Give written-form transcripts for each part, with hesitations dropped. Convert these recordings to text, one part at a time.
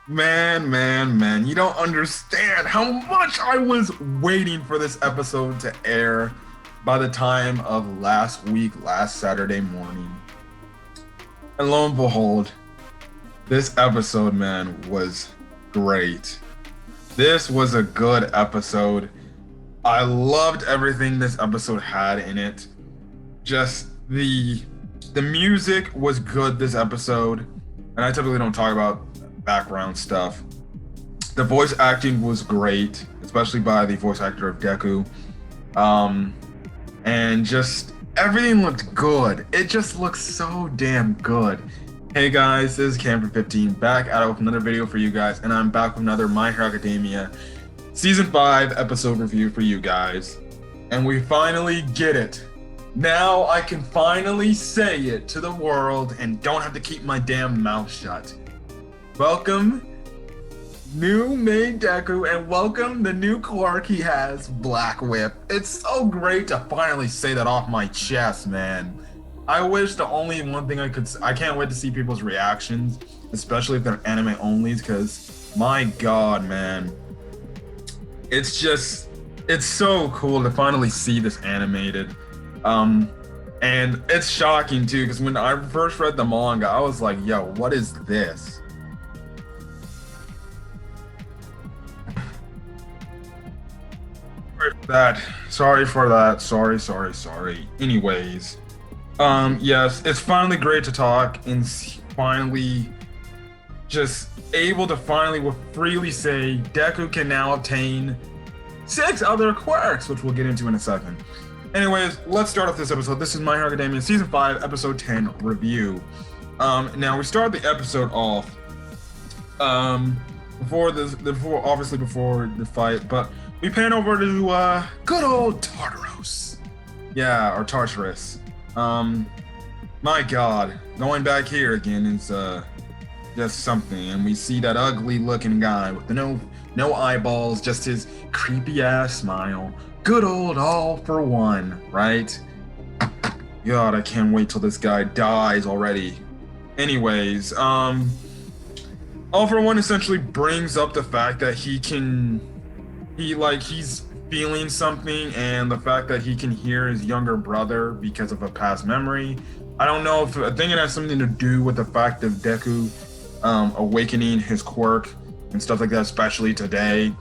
Man, you don't understand how much I was waiting for this episode to air by the time of last Saturday morning. And lo and behold, this episode, man, was great. This was a good episode. I loved everything this episode had in it. Just the music was good this episode, and I typically don't talk about background stuff. The voice acting was great, especially by the voice actor of Deku. And just everything looked good. It just looks so damn good. Hey guys, this is Camper15 back at it with another video for you guys, and I'm back with another My Hero Academia Season 5 episode review for you guys. And we finally get it. Now I can finally say it to the world and don't have to keep my damn mouth shut. Welcome, new main Deku, and welcome the new quirk he has, Black Whip. It's so great to finally say that off my chest, man. I wish the only one thing I can't wait to see people's reactions, especially if they're anime only, because my god, man. It's so cool to finally see this animated. And it's shocking too, because when I first read the manga, I was like, yo, what is this? Sorry for that. Sorry. Anyways, yes, it's finally great to talk and finally just able to freely say Deku can now obtain 6 other quirks, which we'll get into in a second. Anyways, let's start off this episode. This is My Hero Academia Season 5, Episode 10 review. Now we start the episode off before the fight, but we pan over to good old Tartaros. Yeah, or Tartarus. My god, going back here again is just something, and we see that ugly looking guy with the no eyeballs, just his creepy ass smile. Good old All for One, right? God, I can't wait till this guy dies already. Anyways, All for One essentially brings up the fact that he's feeling something, and the fact that he can hear his younger brother because of a past memory. I don't know if I think it has something to do with the fact of Deku awakening his quirk and stuff like that, especially today.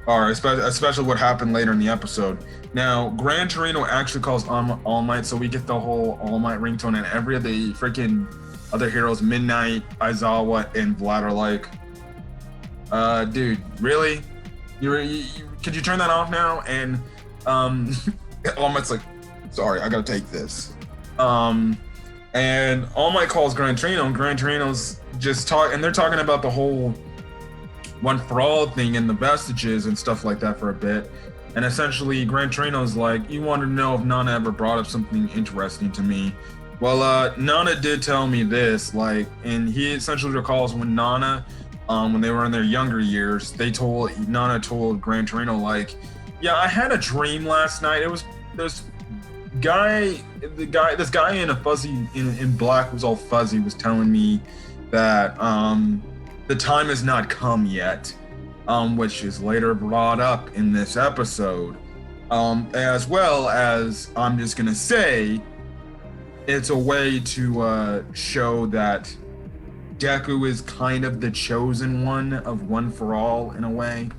Or especially what happened later in the episode. Now, Gran Torino actually calls All Might, so we get the whole All Might ringtone, and every of the freaking other heroes, Midnight, Aizawa, and Vlad are like, dude, really? Could you turn that off now? And All Might's like, sorry, I gotta take this. And All Might calls Gran Torino, and Gran Torino's just and they're talking about the whole One for All thing and the vestiges and stuff like that for a bit. And essentially, Gran Torino's like, you wanted to know if Nana ever brought up something interesting to me. Well, Nana did tell me this, and he essentially recalls when Nana, when they were in their younger years, Nana told Gran Torino, yeah, I had a dream last night. It was this guy in a fuzzy, in black, was all fuzzy, was telling me that the time has not come yet, which is later brought up in this episode, as well as, I'm just gonna say, it's a way to show that Deku is kind of the chosen one of One for All in a way.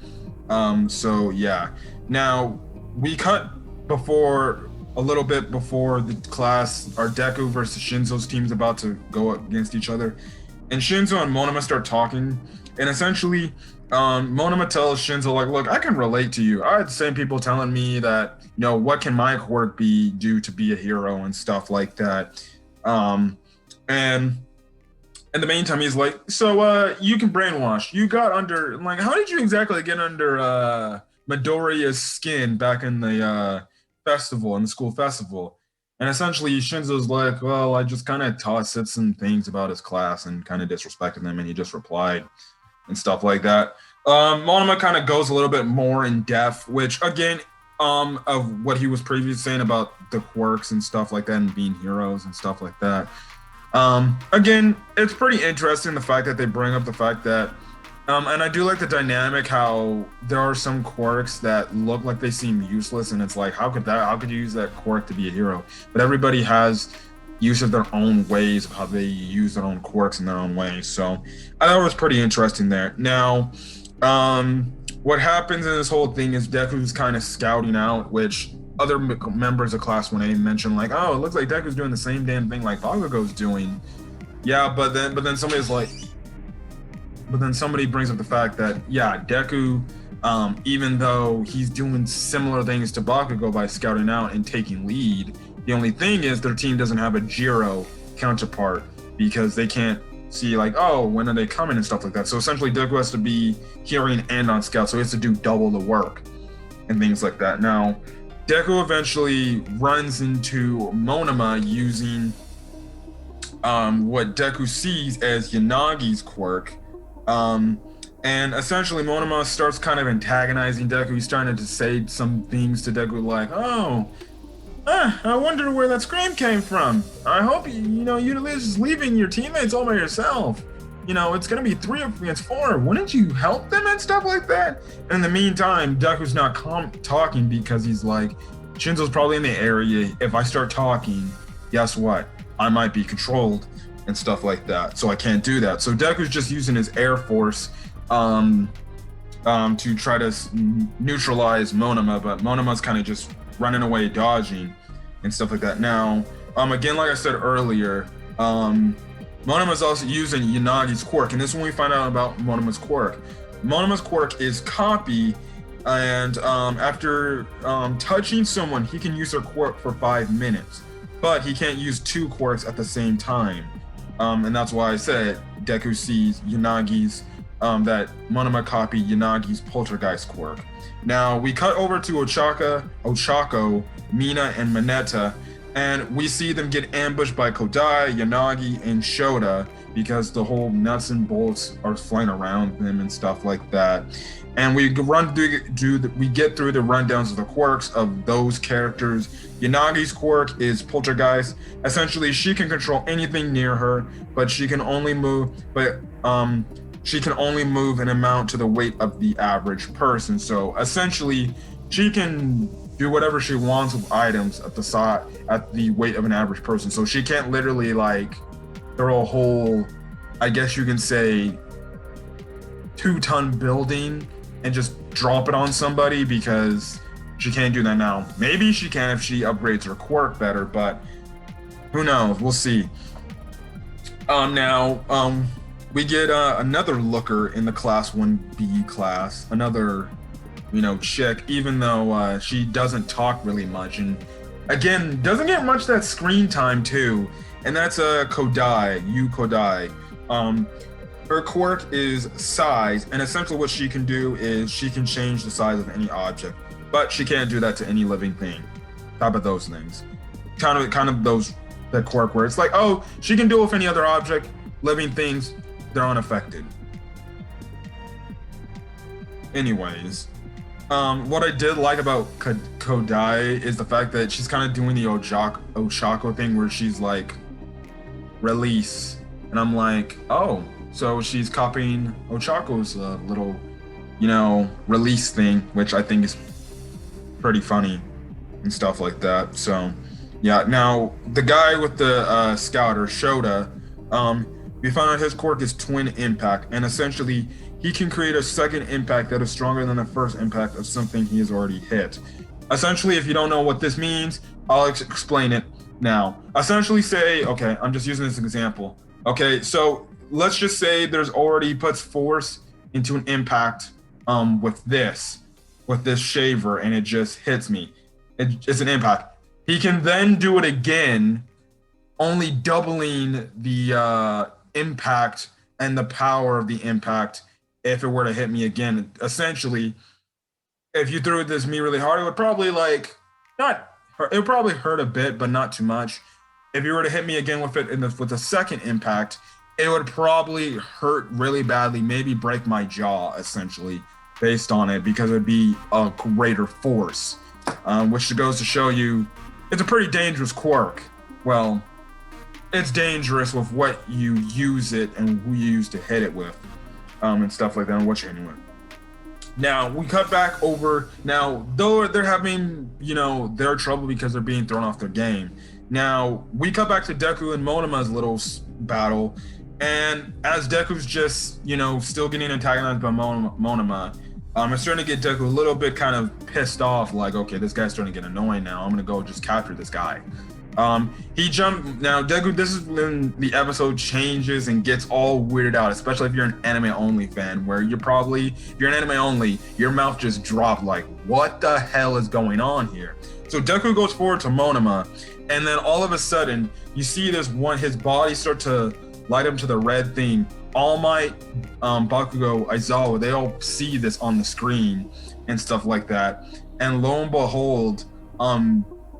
So yeah. Now we cut a little bit before the class. Our Deku versus Shinzo's team's about to go against each other, and Shinzo and Monoma start talking, and essentially Monoma tells Shinzo, look, I can relate to you. I had the same people telling me that, what can my quirk do to be a hero and stuff like that. And in the meantime, he's like, so you can brainwash. You got under, how did you exactly get under Midoriya's skin back in the festival, in the school festival? And essentially, Shinzo's like, well, I just kind of said some things about his class and kind of disrespected them, and he just replied and stuff like that. Monoma kind of goes a little bit more in depth, which, again, of what he was previously saying about the quirks and stuff like that and being heroes and stuff like that. Again, it's pretty interesting the fact that they bring up the fact that, and I do like the dynamic how there are some quirks that look like they seem useless, and it's like, how could you use that quirk to be a hero? But everybody has use of their own ways of how they use their own quirks in their own ways. So I thought it was pretty interesting there. Now, what happens in this whole thing is Deku's kind of scouting out, which other members of Class 1A mentioned, like, oh, it looks like Deku's doing the same damn thing like Bakugo's doing. Yeah, but then somebody's like, but then somebody brings up the fact that, yeah, Deku, even though he's doing similar things to Bakugo by scouting out and taking lead, the only thing is their team doesn't have a Jiro counterpart because they can't see, like, oh, when are they coming and stuff like that. So essentially Deku has to be hearing and on scout, so he has to do double the work and things like that. Now, Deku eventually runs into Monoma using what Deku sees as Yanagi's quirk. And essentially Monoma starts kind of antagonizing Deku. He's trying to say some things to Deku like, oh, I wonder where that scream came from. I hope you're just leaving your teammates all by yourself. It's gonna be 3 against 4. Wouldn't you help them and stuff like that? And in the meantime, Deku's not talking because he's like, Shinzo's probably in the area. If I start talking, guess what? I might be controlled and stuff like that. So I can't do that. So Deku's just using his Air Force to try to neutralize Monoma, but Monoma's kind of just running away, dodging and stuff like that. Now, again, like I said earlier, Monoma's also using Yanagi's quirk, and this is when we find out about Monoma's quirk. Monoma's quirk is copy, and after touching someone, he can use their quirk for 5 minutes, but he can't use 2 quirks at the same time. And that's why I said Deku sees Yanagi's, that Monoma copied Yanagi's poltergeist quirk. Now, we cut over to Ochako, Mina, and Mineta, and we see them get ambushed by Kodai, Yanagi, and Shota because the whole nuts and bolts are flying around them and stuff like that. And we get through the rundowns of the quirks of those characters. Yanagi's quirk is poltergeist. Essentially, she can control anything near her, but she can only move an amount to the weight of the average person. So essentially, she can do whatever she wants with items at the weight of an average person. So she can't literally like throw a whole, I guess you can say, 2-ton building and just drop it on somebody, because she can't do that now. Maybe she can if she upgrades her quirk better, but who knows? We'll see. We get another looker in the Class 1B class, another, chick, even though she doesn't talk really much, and again, doesn't get much that screen time too, and that's Kodai, Kodai. Her quirk is size, and essentially what she can do is she can change the size of any object, but she can't do that to any living thing. Type of those things. Kind of that quirk where it's like, oh, she can do it with any other object, living things, they're unaffected. Anyways, what I did like about Kodai is the fact that she's kind of doing the Ochako thing where she's like, release. And I'm like, oh, so she's copying Ochako's little, release thing, which I think is pretty funny and stuff like that. So, yeah. Now, the guy with the scouter, Shota, we found out his quirk is Twin Impact, and essentially he can create a second impact that is stronger than the first impact of something he has already hit. Essentially, if you don't know what this means, I'll explain it now. Essentially say, okay, I'm just using this example. Okay, so let's just say there's already puts force into an impact with this shaver, and it just hits me. It's an impact. He can then do it again, only doubling the impact and the power of the impact if it were to hit me again. Essentially, if you threw this me really hard, it would probably it would probably hurt a bit, but not too much. If you were to hit me again with it with the second impact, it would probably hurt really badly, maybe break my jaw, essentially, based on it, because it would be a greater force, which goes to show you it's a pretty dangerous quirk. Well, it's dangerous with what you use it and who you use to hit it with, and stuff like that, and what you're hitting with. Now we cut back over. Now though they're having, their trouble because they're being thrown off their game. Now we cut back to Deku and Monama's little battle, and as Deku's just, still getting antagonized by Monama, it's starting to get Deku a little bit kind of pissed off. Like, okay, this guy's starting to get annoying now. I'm gonna go just capture this guy. He jumped. Now Deku, this is when the episode changes and gets all weirded out, especially if you're an anime only fan, where if you're an anime only, your mouth just dropped like, what the hell is going on here? So Deku goes forward to Monama, and then all of a sudden you see his body start to light up to the red thing. All Might, Bakugo, Aizawa, they all see this on the screen and stuff like that. And lo and behold,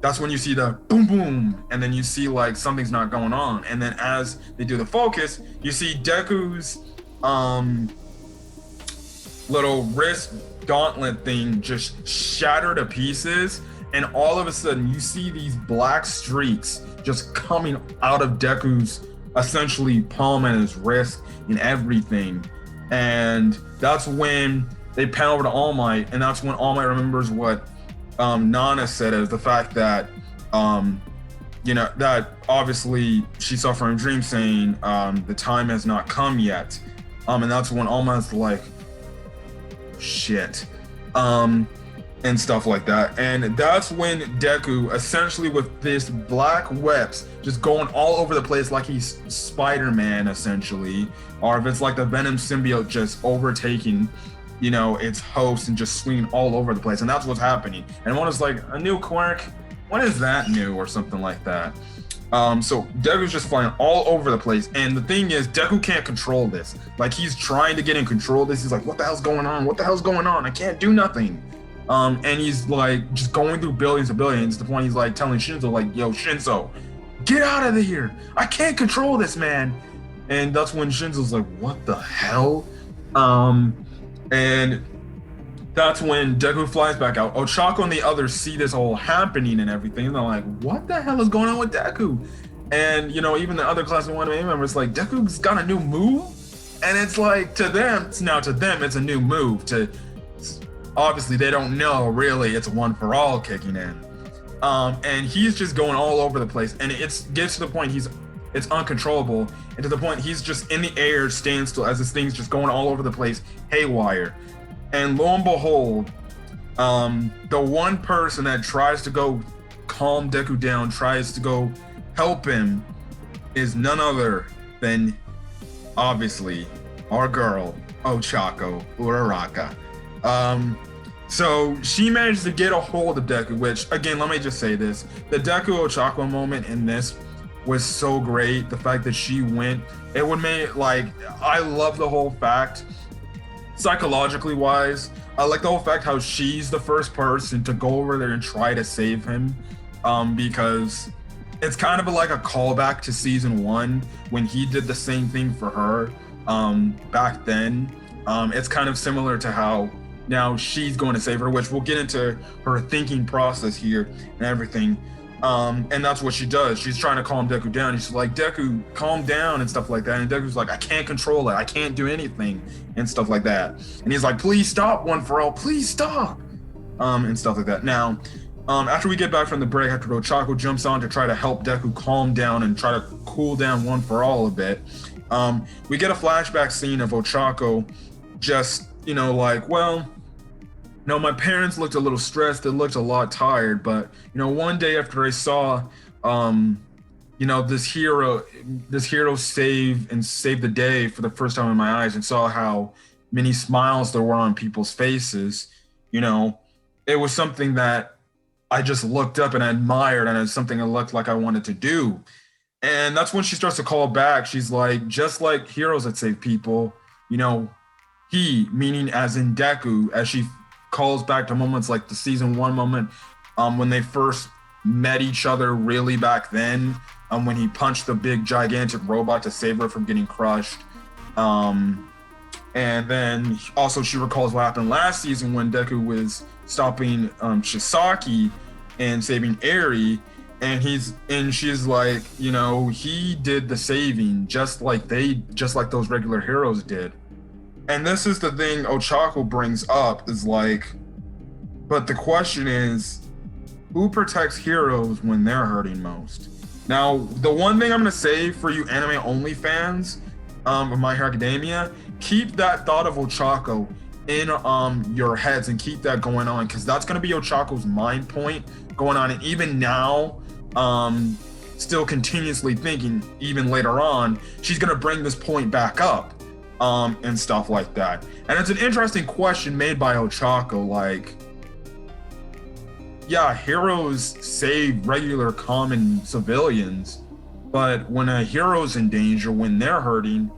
that's when you see the boom boom, and then you see like something's not going on. And then as they do the focus, you see Deku's little wrist gauntlet thing just shatter to pieces, and all of a sudden you see these black streaks just coming out of Deku's essentially palm and his wrist and everything. And that's when they pan over to All Might, and that's when All Might remembers what Nana said, as the fact that that obviously she saw from a dream saying the time has not come yet, and that's when All Might's like, shit, and stuff like that. And that's when Deku, essentially with this black webs just going all over the place like he's Spider-Man essentially, or if it's like the Venom symbiote just overtaking its host and just swinging all over the place. And that's what's happening. And one is like, a new Quirk? When is that new? Or something like that. So Deku's just flying all over the place. And the thing is, Deku can't control this. Like, he's trying to get in control of this. He's like, what the hell's going on? What the hell's going on? I can't do nothing. And he's like just going through billions and billions to the point he's like telling Shinzo, like, yo, Shinzo, get out of here. I can't control this, man. And that's when Shinzo's like, what the hell? And that's when Deku flies back out. Ochako and the others see this all happening and everything. And they're like, what the hell is going on with Deku? And, even the other Class of 1A members like, Deku's got a new move? And it's like, to them, it's a new move. Obviously, they don't know, really, it's a one for all kicking in. And he's just going all over the place. And it gets to the point it's uncontrollable, and to the point he's just in the air, standing still, as this thing's just going all over the place, haywire. And lo and behold, the one person that tries to go calm Deku down, tries to go help him, is none other than, obviously, our girl, Ochako Uraraka. So she managed to get a hold of Deku, which, again, let me just say this. The Deku Ochako moment in this was so great. The fact that she went, it would make, like, I love the whole fact, psychologically wise, I like the whole fact how she's the first person to go over there and try to save him, because it's kind of like a callback to season 1 when he did the same thing for her back then. It's kind of similar to how now she's going to save her, which we'll get into her thinking process here and everything. And that's what she does. She's trying to calm Deku down. She's like, Deku, calm down and stuff like that. And Deku's like, I can't control it. I can't do anything and stuff like that. And he's like, please stop, One for All. Please stop. And stuff like that. Now, after we get back from the break, after Ochako jumps on to try to help Deku calm down and try to cool down One for All a bit, we get a flashback scene of Ochako just, like, well, my parents looked a little stressed. They looked a lot tired. But, one day after I saw, this hero save the day for the first time in my eyes, and saw how many smiles there were on people's faces, it was something that I just looked up and admired, and it's something I looked like I wanted to do. And that's when she starts to call back. She's like, just like heroes that save people, he, meaning as in Deku, as she calls back to moments like the season 1 moment when they first met each other really back then, when he punched the big gigantic robot to save her from getting crushed. And then also she recalls what happened last season when Deku was stopping Shisaki and saving Eri. and she's like, you know, he did the saving just like those regular heroes did. And this is the thing Ochako brings up is like, but the question is, who protects heroes when they're hurting most? Now, the one thing I'm gonna say for you anime only fans of My Hero Academia, keep that thought of Ochako in your heads and keep that going on, because that's gonna be Ochako's mind point going on. And even now, still continuously thinking, even later on, she's gonna bring this point back up. And stuff like that. And it's an interesting question made by Ochako, like, yeah, heroes save regular common civilians, but when a hero's in danger, when they're hurting,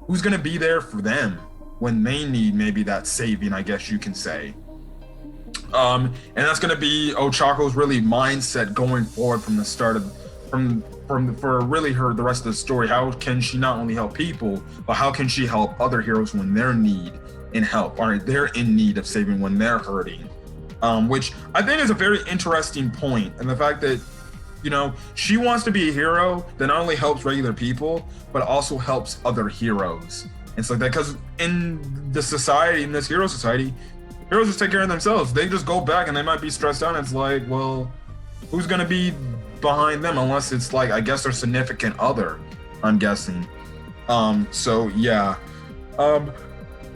who's gonna be there for them when they need maybe that saving, I guess you can say. And that's gonna be Ochako's really mindset going forward from the start of for really the rest of the story. How can she not only help people, but how can she help other heroes when they're in help, or they're in need of saving when they're hurting? Which I think is a very interesting point, and the fact that, you know, she wants to be a hero that not only helps regular people, but also helps other heroes. It's like that, because in the society, in this hero society, heroes just take care of themselves. They just go back and they might be stressed out, and it's like, well, who's gonna be behind them unless it's like, I guess, their significant other, I'm guessing. So yeah.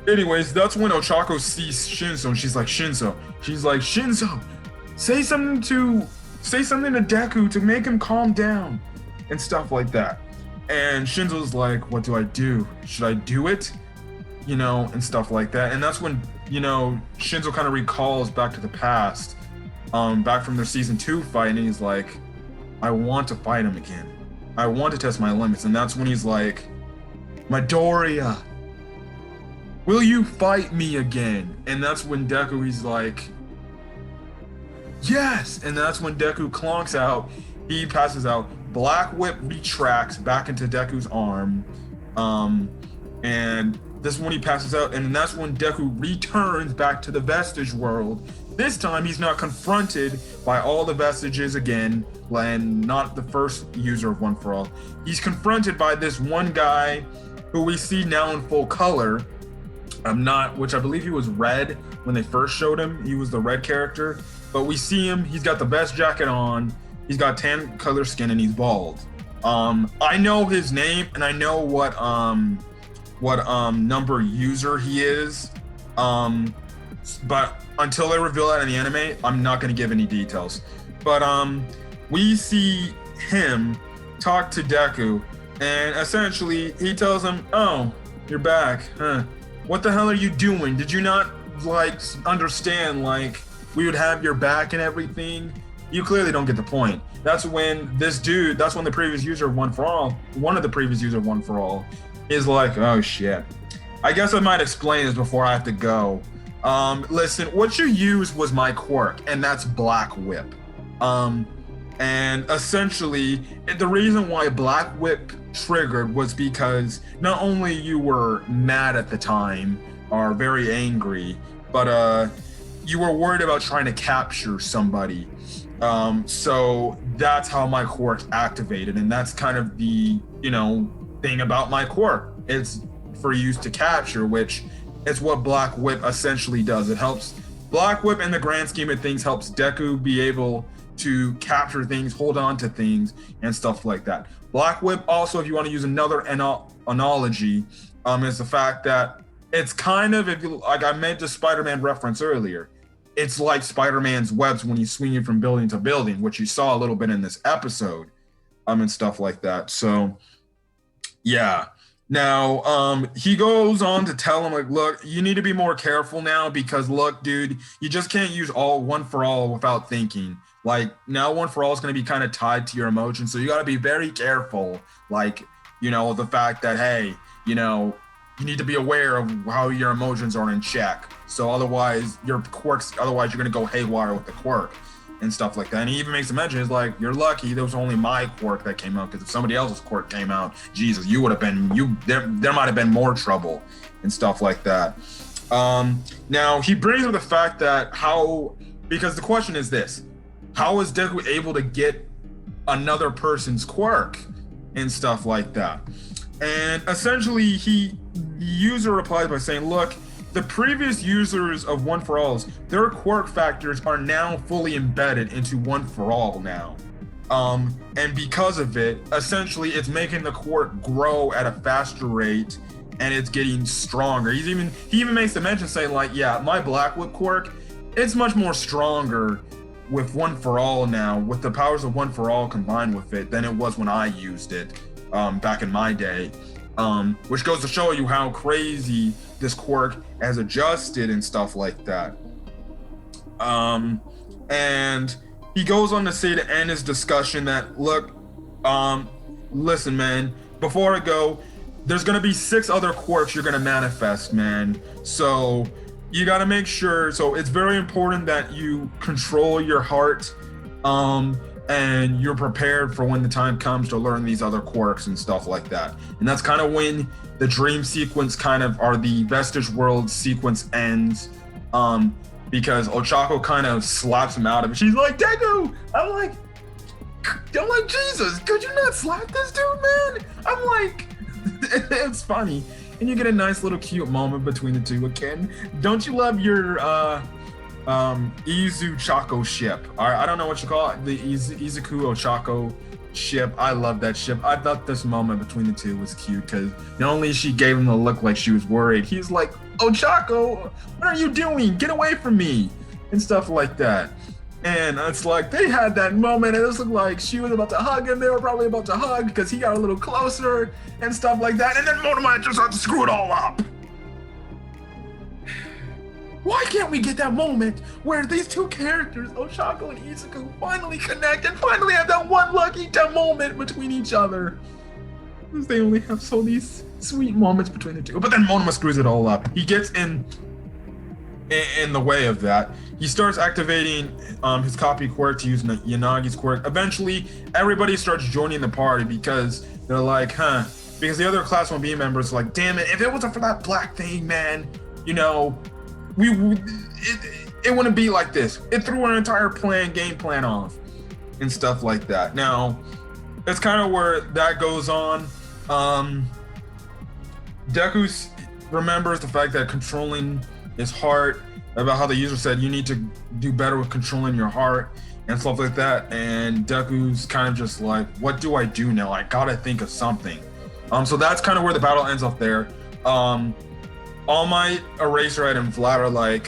Anyways, that's when Ochako sees Shinso, and she's like, Shinso, say something to Deku to make him calm down and stuff like that. And Shinso's like, what do I do? Should I do it? You know, and stuff like that. And that's when, you know, Shinso kind of recalls back to the past, back from their season 2 fight, and he's like, I want to fight him again. I want to test my limits. And that's when he's like, Midoriya, will you fight me again? And that's when Deku, he's like, yes. And that's when Deku clonks out. He passes out. Black Whip retracts back into Deku's arm. And this is when he passes out. And that's when Deku returns back to the Vestige world. This time, he's not confronted by all the Vestiges again, and not the first user of One For All. He's confronted by this one guy who we see now in full color. Which I believe he was red when they first showed him. He was the red character. But we see him, he's got the best jacket on, he's got tan color skin, and he's bald. I know his name, and I know what number user he is. But until they reveal that in the anime, I'm not going to give any details. But we see him talk to Deku, and essentially he tells him, oh, you're back, huh? What the hell are you doing? Did you not, like, understand, like, we would have your back and everything? You clearly don't get the point. That's when the previous user of One For All, one of the previous users of One For All, is like, oh shit. I guess I might explain this before I have to go. Listen, what you used was my quirk, and that's Black Whip. And essentially, the reason why Black Whip triggered was because not only you were mad at the time, or very angry, but you were worried about trying to capture somebody. So that's how my quirk activated, and that's kind of the, you know, thing about my quirk. It's for use to capture, which is what Black Whip essentially does. It helps, Black Whip in the grand scheme of things helps Deku be able to capture things, hold on to things, and stuff like that. Black Whip also, if you want to use another analogy, is the fact that it's kind of, if you, like I made the Spider-Man reference earlier, it's like Spider-Man's webs when he's swinging from building to building, which you saw a little bit in this episode, and stuff like that. So, yeah. Now, he goes on to tell him, like, look, you need to be more careful now because, look, dude, you just can't use One For All without thinking. Like, now One For All is going to be kind of tied to your emotions, so you got to be very careful. Like, you know, the fact that, hey, you know, you need to be aware of how your emotions are in check. So otherwise, your quirks, otherwise you're going to go haywire with the quirk and stuff like that. And he even makes a mention, he's like, you're lucky there was only my quirk that came out, because if somebody else's quirk came out, Jesus, you would have been, there might have been more trouble and stuff like that. Now, he brings up the fact that because the question is this, how is Deku able to get another person's quirk and stuff like that. And essentially, the user replies by saying, look, the previous users of One For Alls, their quirk factors are now fully embedded into One For All now. And because of it, essentially, it's making the quirk grow at a faster rate, and it's getting stronger. He even makes the mention saying, like, yeah, my Black Whip quirk, it's much more stronger with One For All now, with the powers of One For All combined with it, than it was when I used it back in my day. Which goes to show you how crazy this quirk has adjusted and stuff like that. And he goes on to say to end his discussion that, look, listen, man, before I go, there's gonna be 6 other quirks you're gonna manifest, man. So you gotta make sure, so it's very important that you control your heart, and you're prepared for when the time comes to learn these other quirks and stuff like that. And that's kind of when the dream sequence kind of, or the Vestige World sequence ends, because Ochako kind of slaps him out of it. She's like, Deku! I'm like, Jesus, could you not slap this dude, man? I'm like, it's funny. And you get a nice little cute moment between the two again. Don't you love your Izu Chako ship? I don't know what you call it, the Izuku Ochako ship. I love that ship. I thought this moment between the two was cute because not only she gave him the look like she was worried, he's like, Ochako, what are you doing? Get away from me, and stuff like that. And it's like they had that moment, and it looked like she was about to hug him. They were probably about to hug because he got a little closer and stuff like that. And then Motomai just had to screw it all up. Why can't we get that moment where these two characters, Ochako and Izuku, finally connect and finally have that one lucky moment between each other? Because they only have these sweet moments between the two. But then Monoma screws it all up. He gets in the way of that. He starts activating his copy quirk to use Yanagi's quirk. Eventually, everybody starts joining the party because they're like, because the other Class 1B members are like, damn it, if it wasn't for that black thing, man, you know, it wouldn't be like this. It threw our entire game plan off and stuff like that. Now, it's kind of where that goes on. Deku remembers the fact that controlling his heart, about how the user said you need to do better with controlling your heart and stuff like that. And Deku's kind of just like, what do I do now? I gotta think of something. So that's kind of where the battle ends up there. All Might, Eraserhead, and Vlad are like,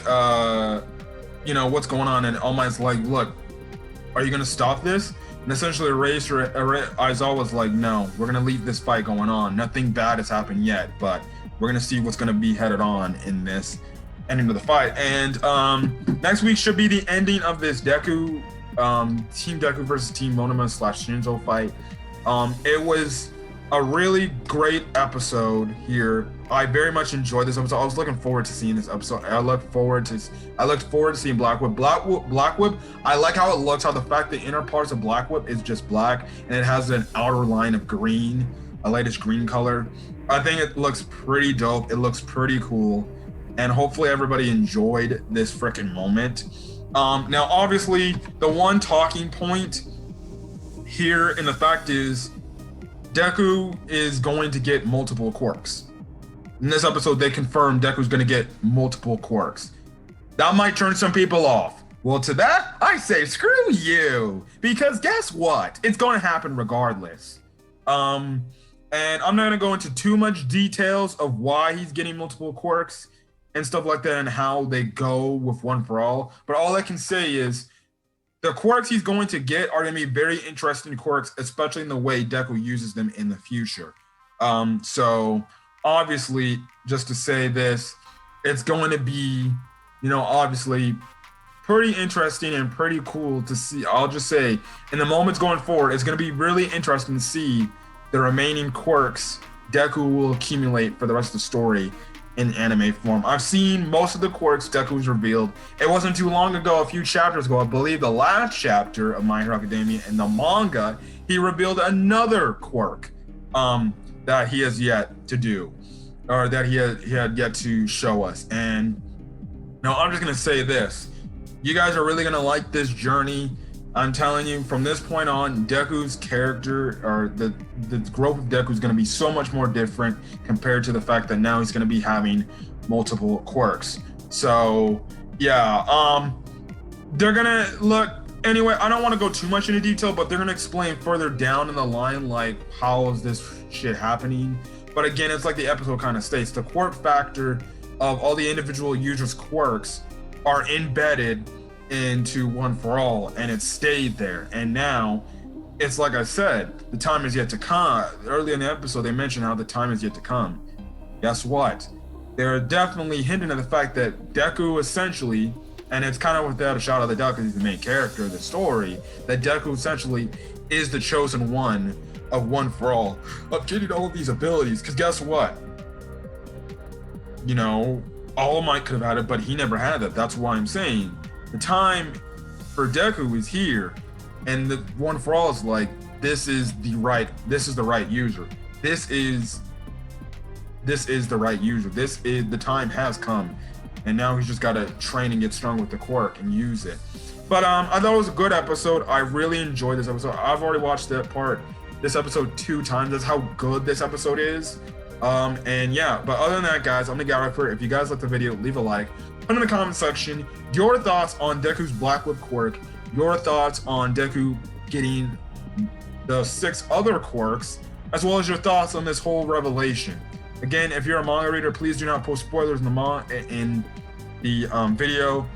you know, what's going on? And All Might's like, look, are you gonna stop this? And essentially Aizawa's like, no, we're gonna leave this fight going on. Nothing bad has happened yet, but we're gonna see what's gonna be headed on in this ending of the fight. And next week should be the ending of this Deku, Team Deku versus Team Monoma / Shinzo fight. It was a really great episode here. I very much enjoyed this episode. I was looking forward to seeing this episode. I looked forward to seeing Black Whip. Black Whip, I like how it looks, how the fact the inner parts of Black Whip is just black and it has an outer line of green, a lightish green color. I think it looks pretty dope. It looks pretty cool. And hopefully everybody enjoyed this freaking moment. Now, obviously, the one talking point here, and the fact is, Deku is going to get multiple quirks. In this episode, they confirmed Deku's going to get multiple quirks. That might turn some people off. Well, to that, I say screw you. Because guess what? It's going to happen regardless. And I'm not going to go into too much details of why he's getting multiple quirks and stuff like that and how they go with One For All. But all I can say is the quirks he's going to get are going to be very interesting quirks, especially in the way Deku uses them in the future. So obviously, just to say this, it's going to be, you know, obviously pretty interesting and pretty cool to see. I'll just say, in the moments going forward, it's going to be really interesting to see the remaining quirks Deku will accumulate for the rest of the story in anime form. I've seen most of the quirks Deku's revealed. It wasn't too long ago, a few chapters ago, I believe the last chapter of My Hero Academia in the manga, he revealed another quirk that he has yet to do, or that he had yet to show us. And now I'm just gonna say this. You guys are really gonna like this journey I'm telling you, from this point on, Deku's character, or the growth of Deku is going to be so much more different compared to the fact that now he's going to be having multiple quirks. So yeah, they're gonna look. Anyway, I don't want to go too much into detail, but they're gonna explain further down in the line, like, how is this shit happening. But again, it's like the episode kind of states, the quirk factor of all the individual users' quirks are embedded into One for All, and it stayed there. And now it's like I said, the time is yet to come. Early in the episode, they mentioned how the time is yet to come. Guess what? They're definitely hinting at the fact that Deku essentially, and it's kind of without a shadow of a doubt because he's the main character of the story, that Deku essentially is the chosen one of One for All, of getting all of these abilities. Because guess what? You know, All Might could have had it, but he never had that. That's why I'm saying the time for Deku is here, and the One for All is like, this is the right user. This is the right user. The time has come, and now he's just got to train and get strong with the quirk and use it. But I thought it was a good episode. I really enjoyed this episode. I've already watched this episode 2 times. That's how good this episode is. And yeah, but other than that, guys, I'm gonna get right for it. If you guys like the video, leave a like. Put in the comment section your thoughts on Deku's Black Whip quirk, your thoughts on Deku getting the 6 other quirks, as well as your thoughts on this whole revelation. Again, if you're a manga reader, please do not post spoilers in the video.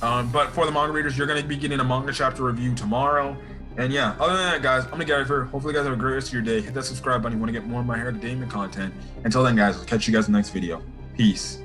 But for the manga readers, you're going to be getting a manga chapter review tomorrow. And yeah, other than that, guys, I'm going to get out of here. Hopefully, you guys have a great rest of your day. Hit that subscribe button if you want to get more of my entertainment content. Until then, guys, I'll catch you guys in the next video. Peace.